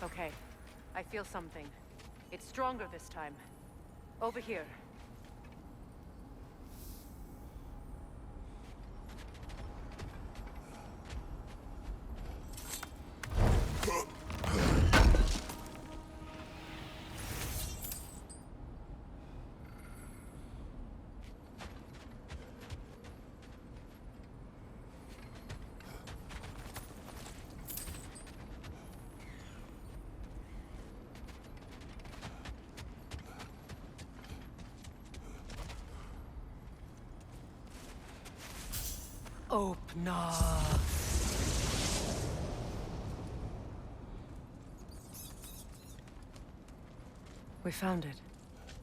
Okay, I feel something. It's stronger this time. Over here. Open up. We found it.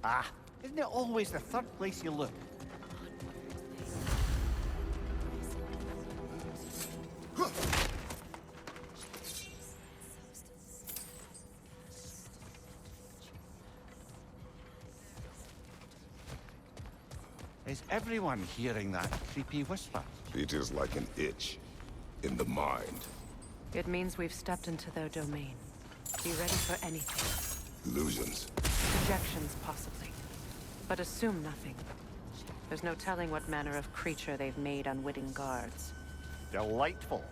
Ah, isn't it always the third place you look? Is everyone hearing that creepy whisper? It is like an itch in the mind. It means we've stepped into their domain. Be ready for anything. Illusions. Projections, possibly. But assume nothing. There's no telling what manner of creature they've made unwitting guards. Delightful.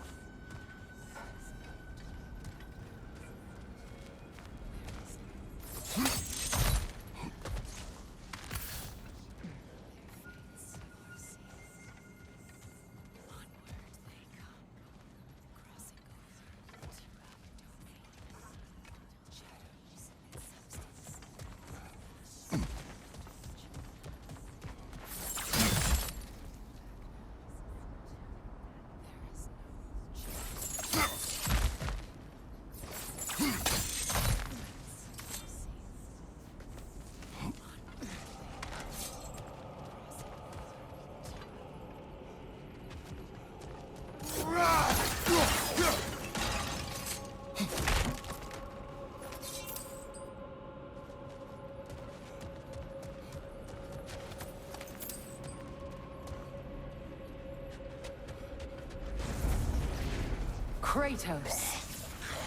Kratos,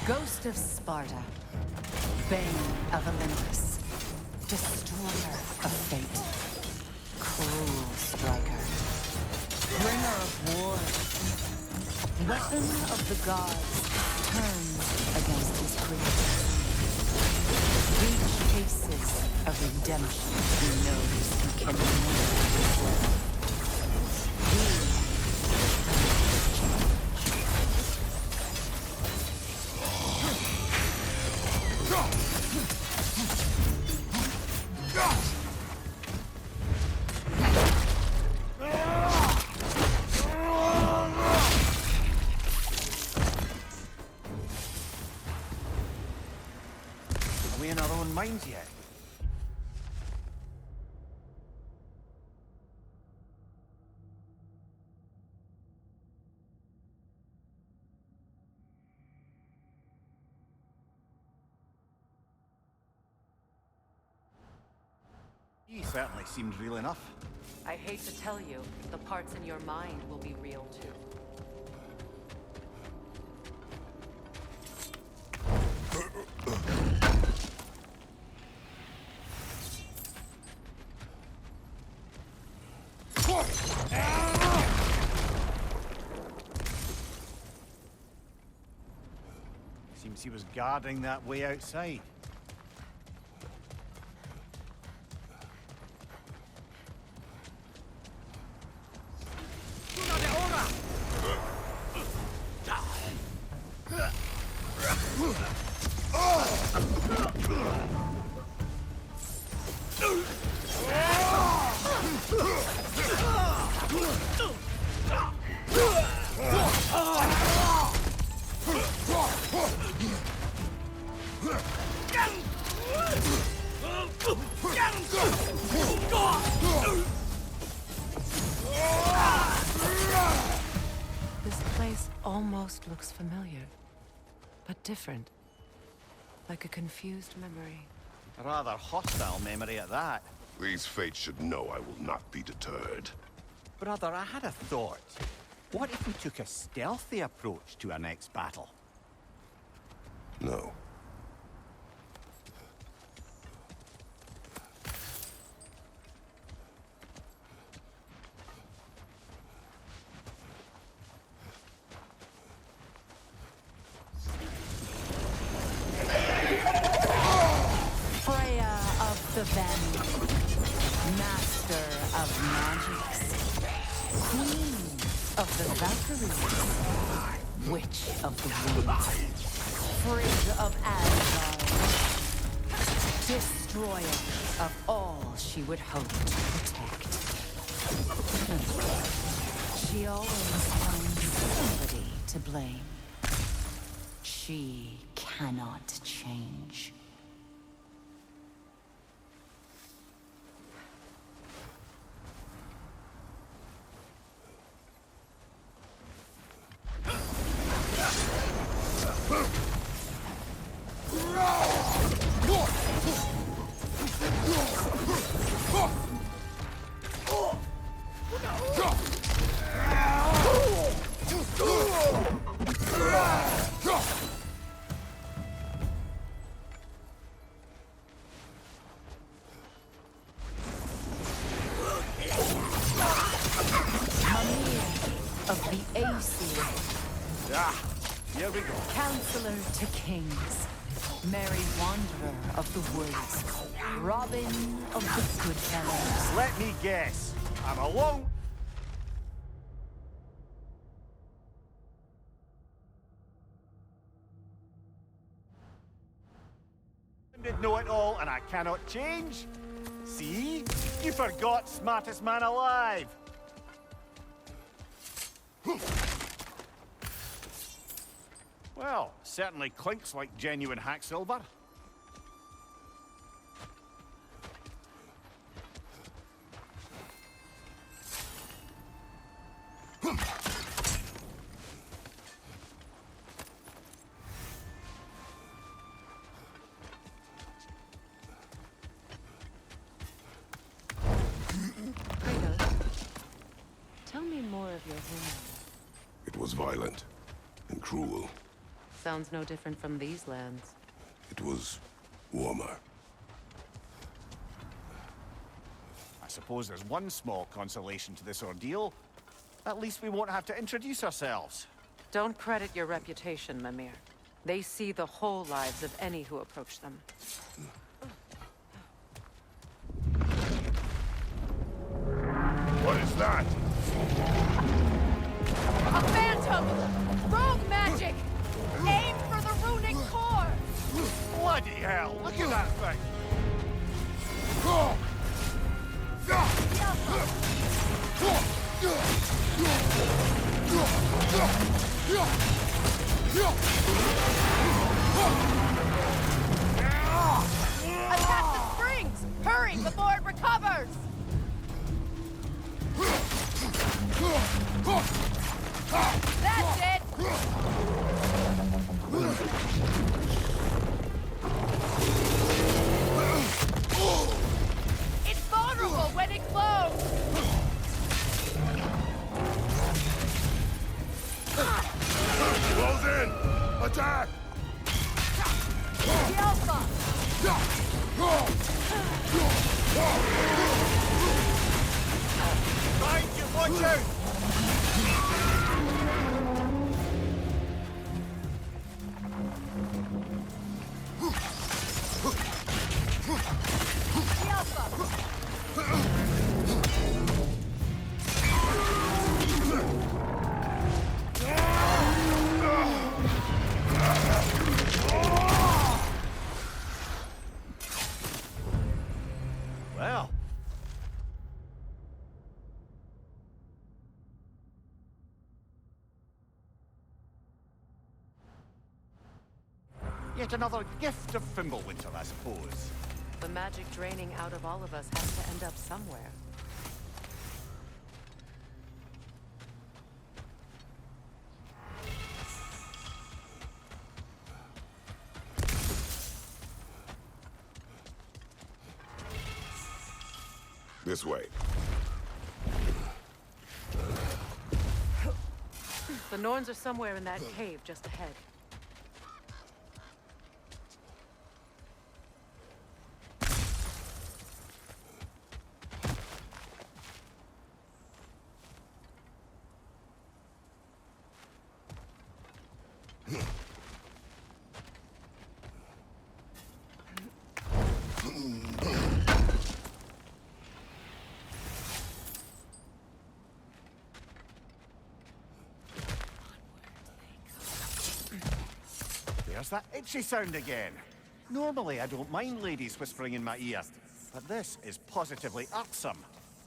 Ghost of Sparta, Bane of Olympus, Destroyer of Fate, Cruel Striker, Bringer of War, Weapon of the Gods, turned against his creators. Each cases of redemption he knows he can never deserve. Are we in our own minds yet? He certainly seems real enough. I hate to tell you, the parts in your mind will be real too. Seems he was guarding that way outside. This place almost looks familiar, but different. Like a confused memory. A rather hostile memory at that. These fates should know I will not be deterred. Brother, I had a thought. What if we took a stealthy approach to our next battle? No. The Vanity, Master of Magics, Queen of the Valkyries, Witch of the Winds, Frigg of Asgard, Destroyer of all she would hope to protect. She always finds somebody to blame. She cannot change. Here we go. Counselor to kings, merry wanderer of the woods, Robin of the good fellows. Let me guess. I'm alone. Did know it all, and I cannot change. See? You forgot, smartest man alive. Well, certainly clinks like genuine hack silver. Tell me more of your home. It was violent and cruel. Sounds no different from these lands. It was warmer. I suppose there's one small consolation to this ordeal. At least we won't have to introduce ourselves. Don't credit your reputation, Mimir. They see the whole lives of any who approach them. What is that? A phantom! Rogue magic! Aim for the runic core! Bloody hell! Look at that thing! Attack the springs! Hurry before it recovers! That's it! It's vulnerable when it glows! Close in! Attack! The Alpha! Mind you, watch out! The Alpha! it another gift of Fimbulwinter, I suppose. The magic draining out of all of us has to end up somewhere. This way. The Norns are somewhere in that cave just ahead. There's that itchy sound again. Normally I don't mind ladies whispering in my ear, but this is positively irksome.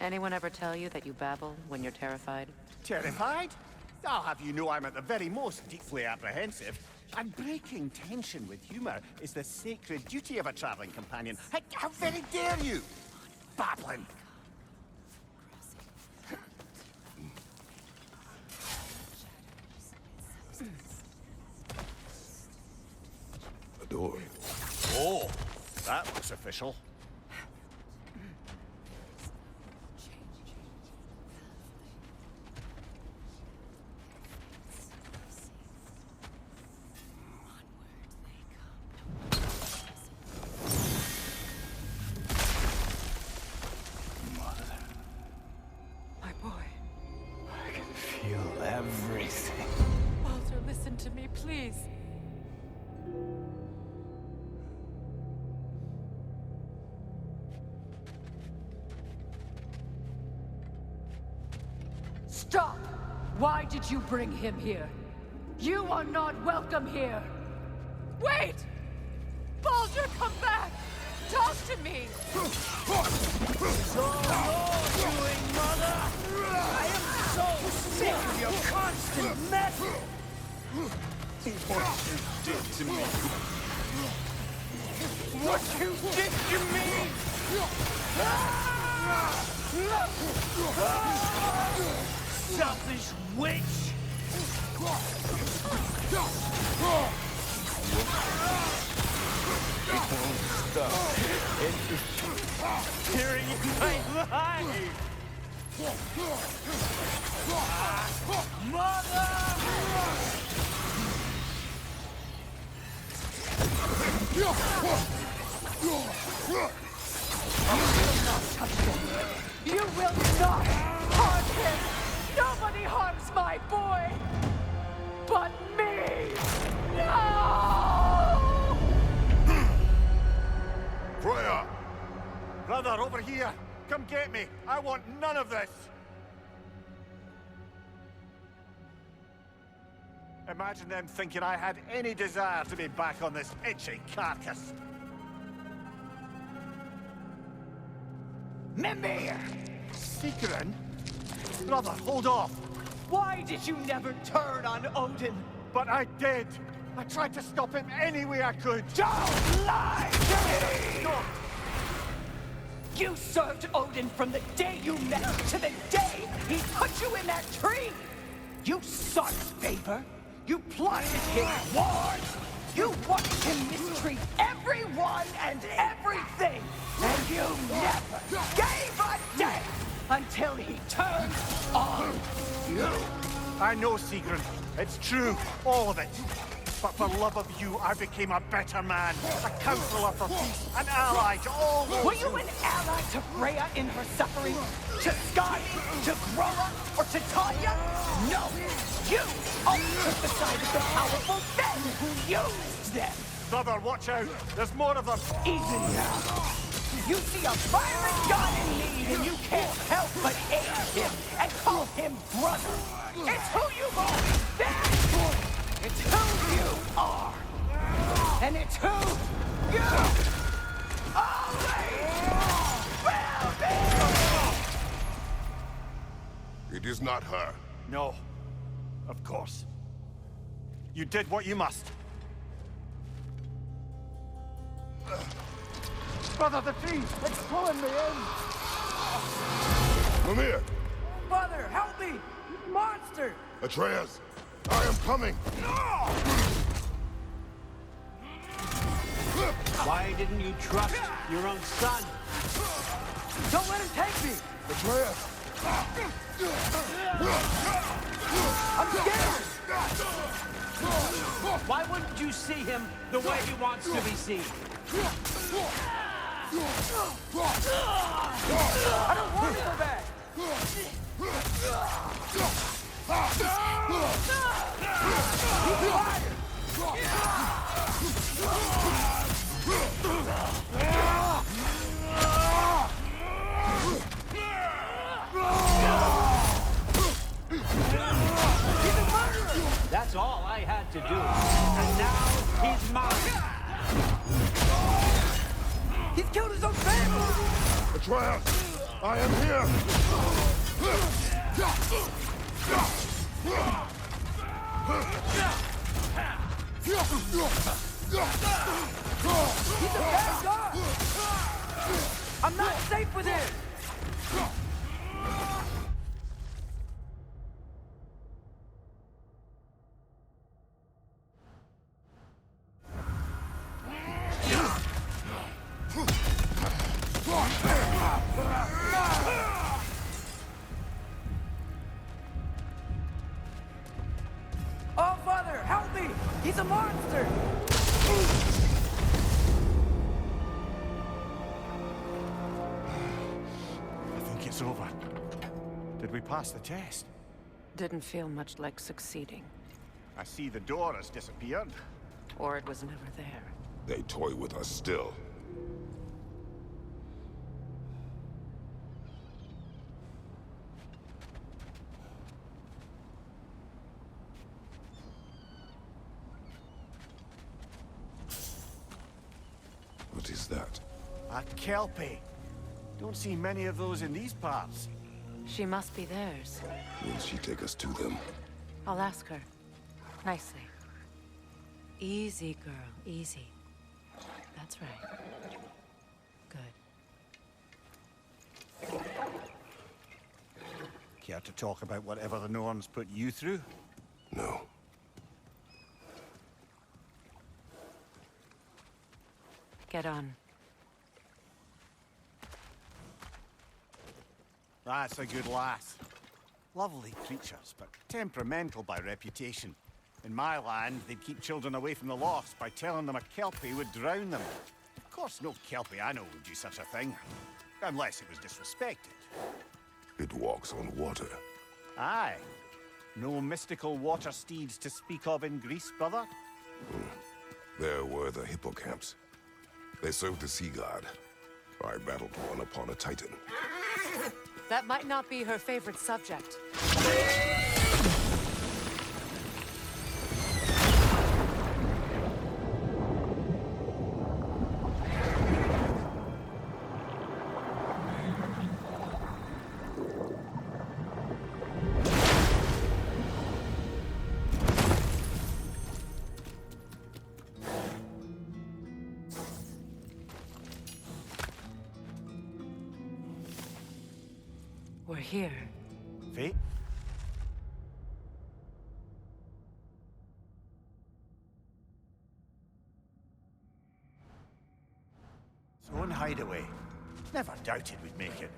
Anyone ever tell you that you babble when you're terrified? Terrified? I'll have you know I'm at the very most deeply apprehensive. And breaking tension with humor is the sacred duty of a traveling companion. How very dare you! Babbling! A door. Oh, that looks official. My boy. I can feel everything. Walter, listen to me, please. Stop! Why did you bring him here? You are not welcome here! Wait! Baldur, come back! Talk to me! It's all your doing, Mother! I am so sick of your constant mess! What you did to me! What you did to me! Selfish witch! It won't stop. It's tearing my life! You will not harm him! Nobody harms my boy! But me! No! Freya! Brother, over here! Come get me! I want none of this! Imagine them thinking I had any desire to be back on this itchy carcass. Mimir! Sigrun? Brother, hold off! Why did you never turn on Odin? But I did! I tried to stop him any way I could! Don't lie to me! Stop! You served Odin from the day you met to the day he put you in that tree! You sought his favor! You plotted his ward! You watched him mistreat everyone and everything! And you never gave a day until he turned on you! I know, Sigrun. It's true, all of it. But for love of you, I became a better man. A counselor for peace, an ally to all those Were you an ally to Freya in her suffering? To Skadi? To Groma? Or to Tanya? No! You only took the side of the powerful men who used them! Brother, watch out! There's more of them! Easy now! You see a violent god in need and you can't help but aid him and call him brother! It's who you've always been! It's who you are! And it's who you always will be! It is not her. No. Of course. You did what you must. brother, the tree! It's pulling me in! Mimir! Mother, help me! Monster! Atreus! I am coming! Why didn't you trust your own son? Don't let him take me! Atreus! I'm scared! Why wouldn't you see him the way he wants to be seen? I don't want to go back! He's fired! That's all I had to do. And now he's mine. He's killed his own family! Atreus! I am here! He's a bad dog! I'm not safe with him! Oh, Father, help me! He's a monster! I think it's over. Did we pass the test? Didn't feel much like succeeding. I see the door has disappeared. Or it was never there. They toy with us still. What is that? A kelpie. Don't see many of those in these parts. She must be theirs. Will she take us to them? I'll ask her. Nicely. Easy, girl. Easy. That's right. Good. Care to talk about whatever the Norns put you through? No. Get on. That's a good lass. Lovely creatures, but temperamental by reputation. In my land, they'd keep children away from the lost by telling them a kelpie would drown them. Of course, no kelpie I know would do such a thing. Unless it was disrespected. It walks on water. Aye. No mystical water steeds to speak of in Greece, brother? There were the hippocamps. They served the sea god. I battled one upon a titan. That might not be her favorite subject. We're here. Fate? Zone hideaway. Never doubted we'd make it.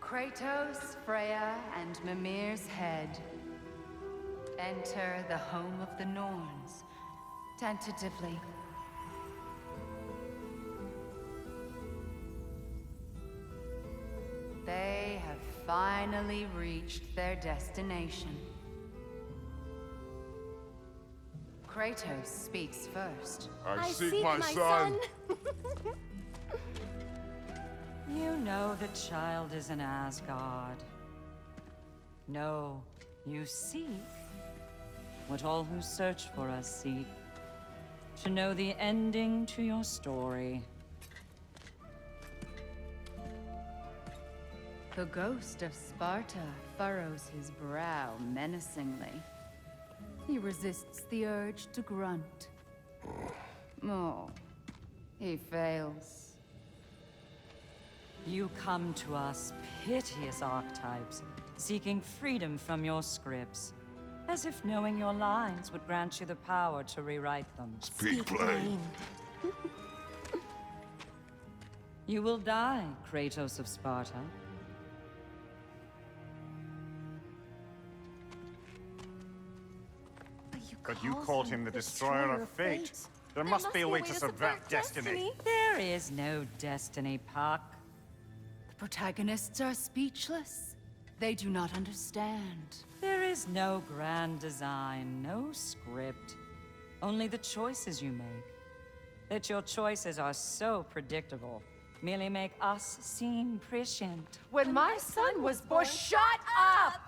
Kratos, Freya, and Mimir's head. Enter the home of the Norns, tentatively. They have finally reached their destination. Kratos speaks first. I seek my son. know the child is in Asgard. No, you seek what all who search for us seek. To know the ending to your story. The ghost of Sparta furrows his brow menacingly. He resists the urge to grunt. Oh, he fails. You come to us, piteous archetypes, seeking freedom from your scripts. As if knowing your lines would grant you the power to rewrite them. Speak plain. You will die, Kratos of Sparta. But you called him the destroyer of fate. There must be a way to subvert destiny. There is no destiny, Puck. The protagonists are speechless. They do not understand. There is no grand design, no script. Only the choices you make. That your choices are so predictable merely make us seem prescient. When my son was born, Shut up!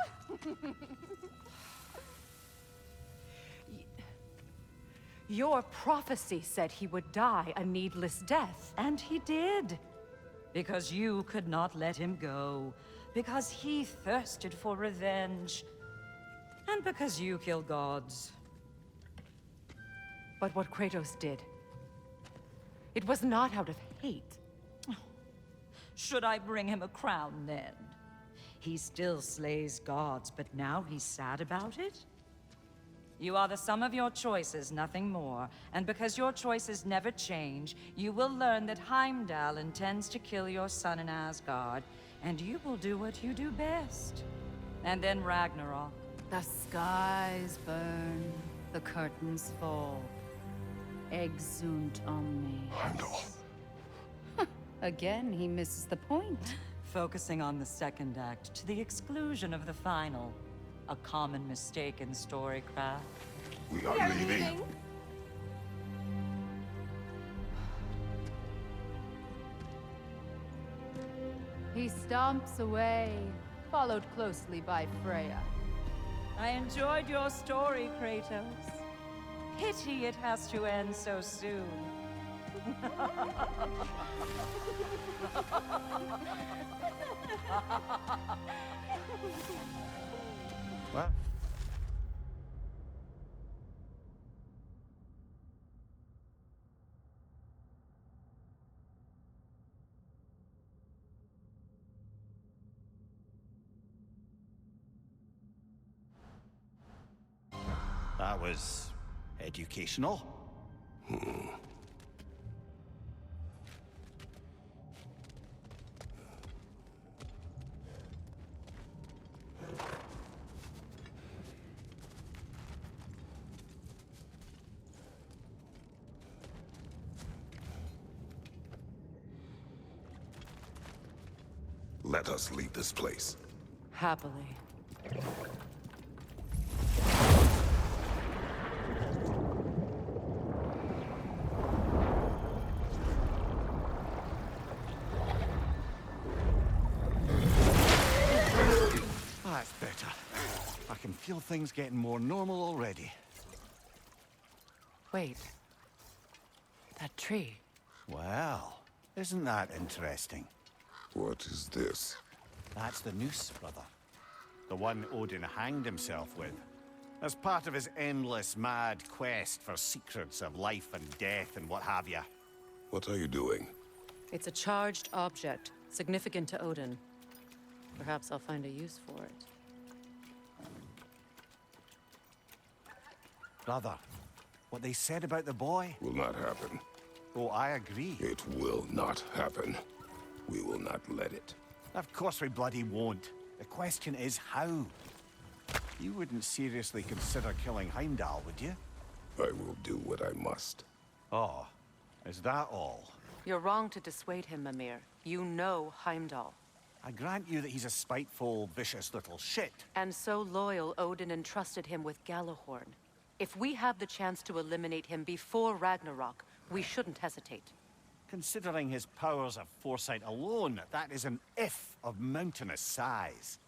your prophecy said he would die a needless death. And he did. Because you could not let him go. Because he thirsted for revenge. And because you kill gods. But what Kratos did, it was not out of hate. Should I bring him a crown then? He still slays gods, but now he's sad about it? You are the sum of your choices, nothing more. And because your choices never change, you will learn that Heimdall intends to kill your son in Asgard, and you will do what you do best. And then Ragnarok. The skies burn, the curtains fall. Exunt omnes. Heimdall. Again, he misses the point. Focusing on the second act to the exclusion of the final. A common mistake in storycraft. We are leaving. He stomps away, followed closely by Freya. I enjoyed your story, Kratos. Pity it has to end so soon. What? That was educational. Let us leave this place. Happily. That's better. I can feel things getting more normal already. Wait. That tree. Well, isn't that interesting? What is this? That's the noose, brother. The one Odin hanged himself with. As part of his endless, mad quest for secrets of life and death and what have you. What are you doing? It's a charged object, significant to Odin. Perhaps I'll find a use for it. Brother, what they said about the boy? Will not happen. Oh, I agree. It will not happen. We will not let it. Of course we bloody won't. The question is how. You wouldn't seriously consider killing Heimdall, would you? I will do what I must. Oh, is that all? You're wrong to dissuade him, Mimir. You know Heimdall. I grant you that he's a spiteful, vicious little shit. And so loyal, Odin entrusted him with Galahorn. If we have the chance to eliminate him before Ragnarok, we shouldn't hesitate. Considering his powers of foresight alone, that is an if of mountainous size.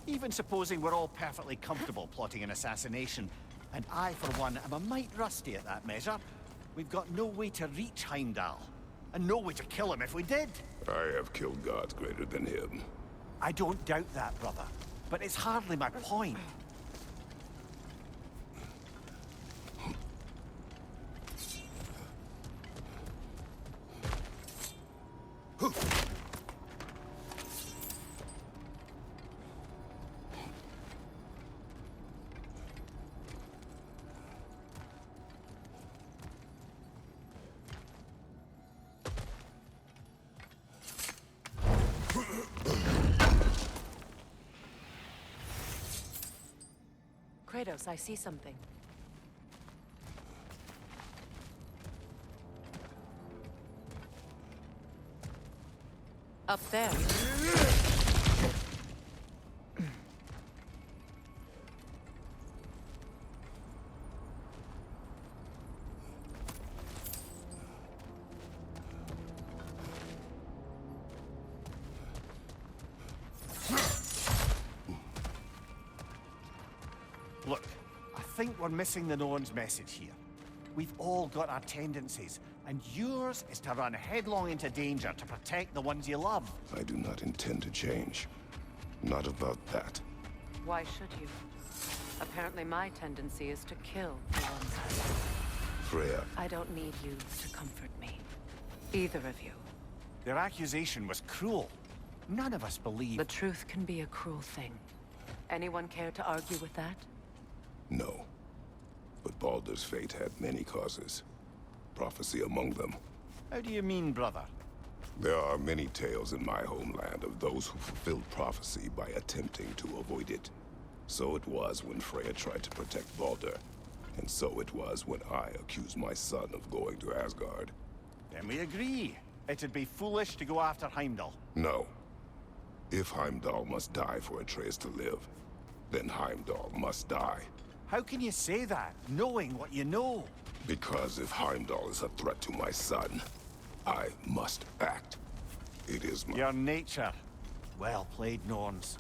Even supposing we're all perfectly comfortable plotting an assassination, and I, for one, am a mite rusty at that measure, we've got no way to reach Heimdall, and no way to kill him if we did. I have killed gods greater than him. I don't doubt that, brother, but it's hardly my point. Kratos, I see something. Up there. Look, I think we're missing the Norn's message here. We've all got our tendencies, and yours is to run headlong into danger to protect the ones you love. I do not intend to change. Not about that. Why should you? Apparently my tendency is to kill the ones I love. Freya, I don't need you to comfort me. Either of you. Their accusation was cruel. None of us believe... The truth can be a cruel thing. Anyone care to argue with that? no. But Baldur's fate had many causes. Prophecy among them. How do you mean, brother? There are many tales in my homeland of those who fulfilled prophecy by attempting to avoid it. So it was when Freya tried to protect Baldur. And so it was when I accused my son of going to Asgard. Then we agree. It'd be foolish to go after Heimdall. No. If Heimdall must die for Atreus to live, then Heimdall must die. How can you say that, knowing what you know? Because if Heimdall is a threat to my son, I must act. It is my... Your nature. Well played, Norns.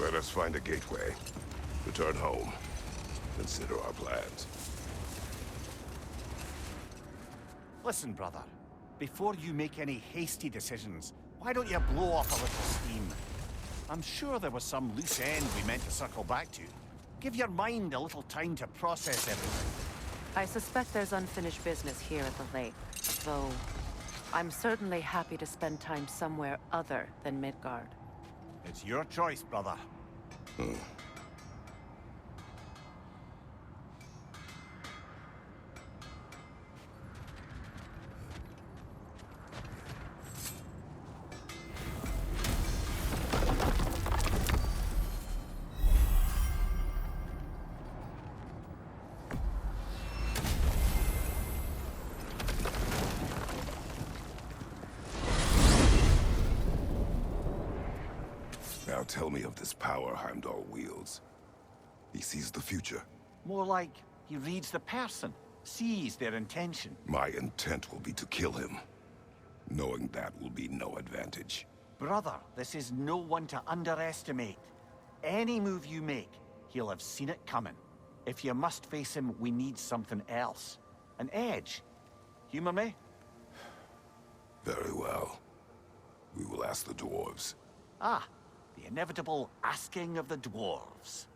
Let us find a gateway. Return home. Consider our plans. Listen, brother. Before you make any hasty decisions, why don't you blow off a little steam? I'm sure there was some loose end we meant to circle back to. Give your mind a little time to process everything. I suspect there's unfinished business here at the lake, though I'm certainly happy to spend time somewhere other than Midgard. It's your choice, brother. Now tell me of this power Heimdall wields. He sees the future. More like he reads the person, sees their intention. My intent will be to kill him. Knowing that will be no advantage. Brother, this is no one to underestimate. Any move you make, he'll have seen it coming. If you must face him, we need something else. An edge. Humor me? Very well. We will ask the dwarves. Ah, the inevitable asking of the dwarves.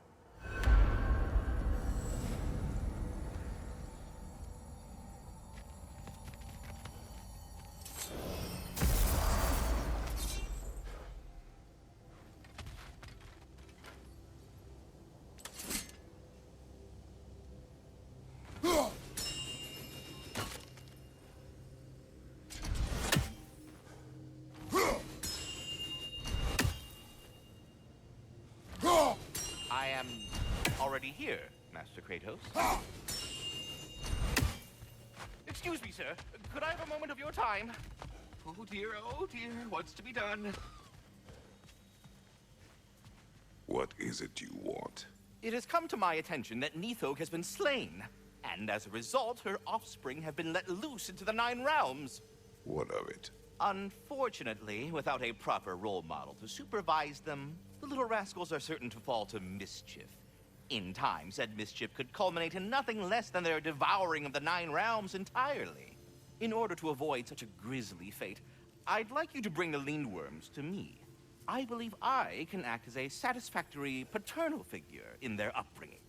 I am already here, Master Kratos. Excuse me, sir. Could I have a moment of your time? Oh dear, what's to be done? What is it you want? It has come to my attention that Nithog has been slain, and as a result, her offspring have been let loose into the Nine Realms. What of it? Unfortunately, without a proper role model to supervise them, the little rascals are certain to fall to mischief. In time, said mischief could culminate in nothing less than their devouring of the Nine Realms entirely. In order to avoid such a grisly fate, I'd like you to bring the Lindworms to me. I believe I can act as a satisfactory paternal figure in their upbringing.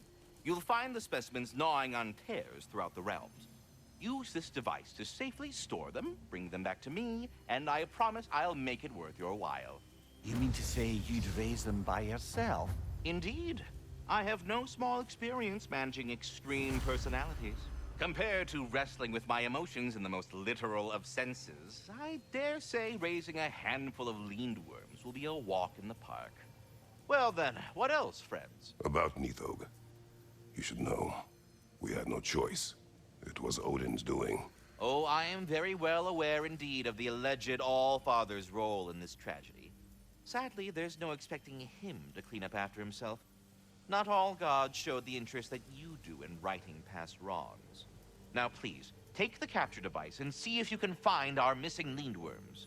You'll find the specimens gnawing on tears throughout the realms. Use this device to safely store them, bring them back to me, and I promise I'll make it worth your while. You mean to say you'd raise them by yourself? Indeed. I have no small experience managing extreme personalities. Compared to wrestling with my emotions in the most literal of senses, I dare say raising a handful of lindworms will be a walk in the park. Well then, what else, friends? About Nithog. You should know, we had no choice. It was Odin's doing. Oh, I am very well aware indeed of the alleged All-Father's role in this tragedy. Sadly, there's no expecting him to clean up after himself. Not all gods showed the interest that you do in righting past wrongs. Now please, take the capture device and see if you can find our missing lindworms.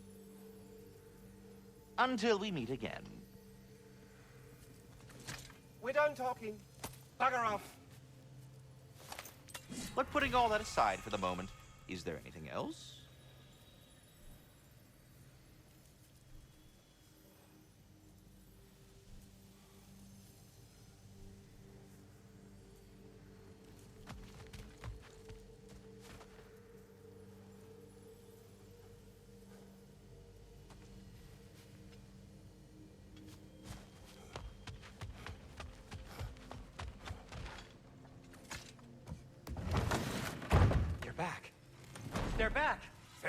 Until we meet again. We're done talking. Bugger off. But putting all that aside for the moment, is there anything else?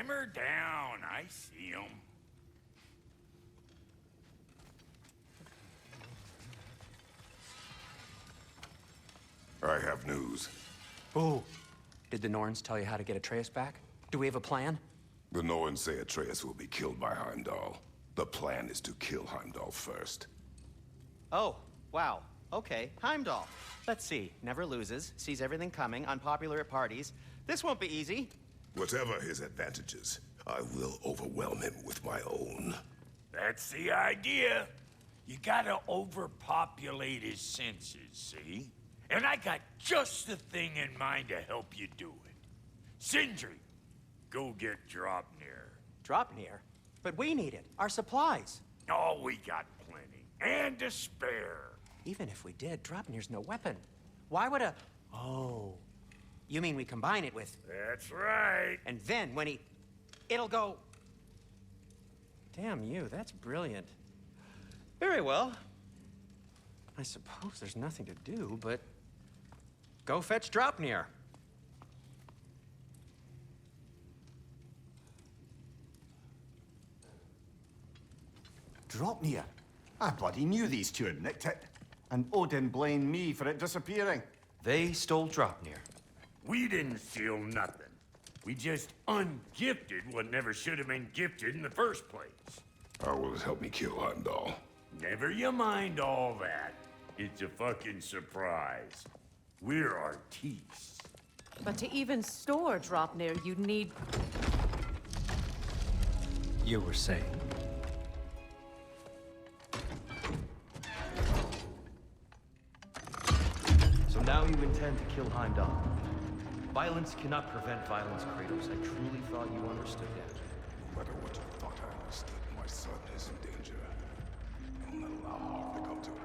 Simmer down. I see him. I have news. Oh, did the Norns tell you how to get Atreus back? Do we have a plan? The Norns say Atreus will be killed by Heimdall. The plan is to kill Heimdall first. Oh, wow. Okay, Heimdall. Let's see. Never loses, sees everything coming, unpopular at parties. This won't be easy. Whatever his advantages, I will overwhelm him with my own. That's the idea. You gotta overpopulate his senses, see? And I got just the thing in mind to help you do it. Sindri, go get Draupnir. Draupnir? But we need it. Our supplies. Oh, we got plenty. And to spare. Even if we did, Draupnir's no weapon. Why would a... Oh. You mean we combine it with... That's right. And then when he... It'll go... Damn you, that's brilliant. Very well. I suppose there's nothing to do, but... Go fetch Draupnir. Draupnir? I bloody knew these two had nicked it. And Odin blamed me for it disappearing. They stole Draupnir. We didn't steal nothing. We just ungifted what never should have been gifted in the first place. How will it help me kill Heimdall? Never you mind all that. It's a fucking surprise. We're artistes. But to even store Draupnir, you'd need... You were saying? So now you intend to kill Heimdall. Violence cannot prevent violence, Kratos. I truly thought you understood that. No matter what you thought I understood, my son is in danger. I will not allow harm to come to him.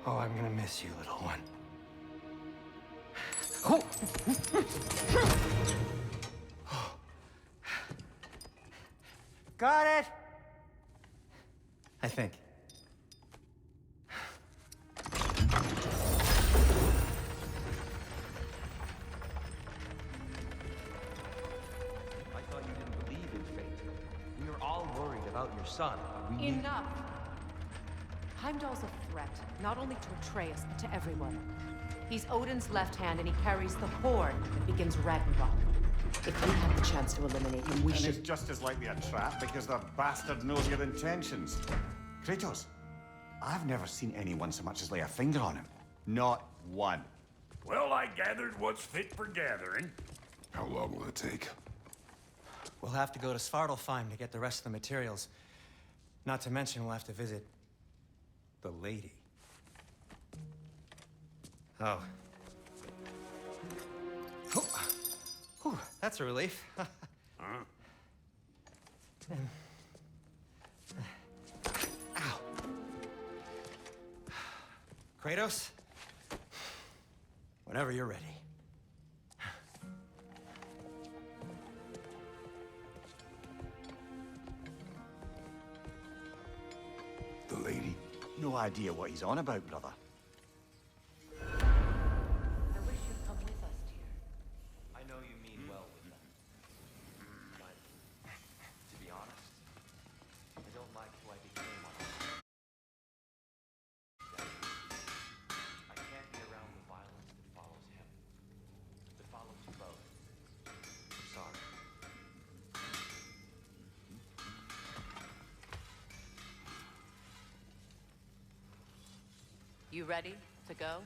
Oh, I'm gonna miss you, little one. Oh! Got it! I think. I thought you didn't believe in fate. We were all worried about your son. We need... Enough! Heimdall's a threat, not only to Atreus, but to everyone. He's Odin's left hand, and he carries the horn that begins Ragnarok. If we have the chance to eliminate him, we And should... it's just as likely a trap because the bastard knows your intentions. Kratos, I've never seen anyone so much as lay a finger on him. Not one. Well, I gathered what's fit for gathering. How long will it take? We'll have to go to Svartalfheim to get the rest of the materials. Not to mention we'll have to visit the lady. Oh. Whew, that's a relief. Huh? Ow. Kratos? Whenever you're ready. The lady? No idea what he's on about, brother. I wish you'd come with us, dear. I know you mean well with them. But, to be honest, I don't like who I became on I can't be around the violence that follows him. That follows you both. I'm sorry. You ready to go?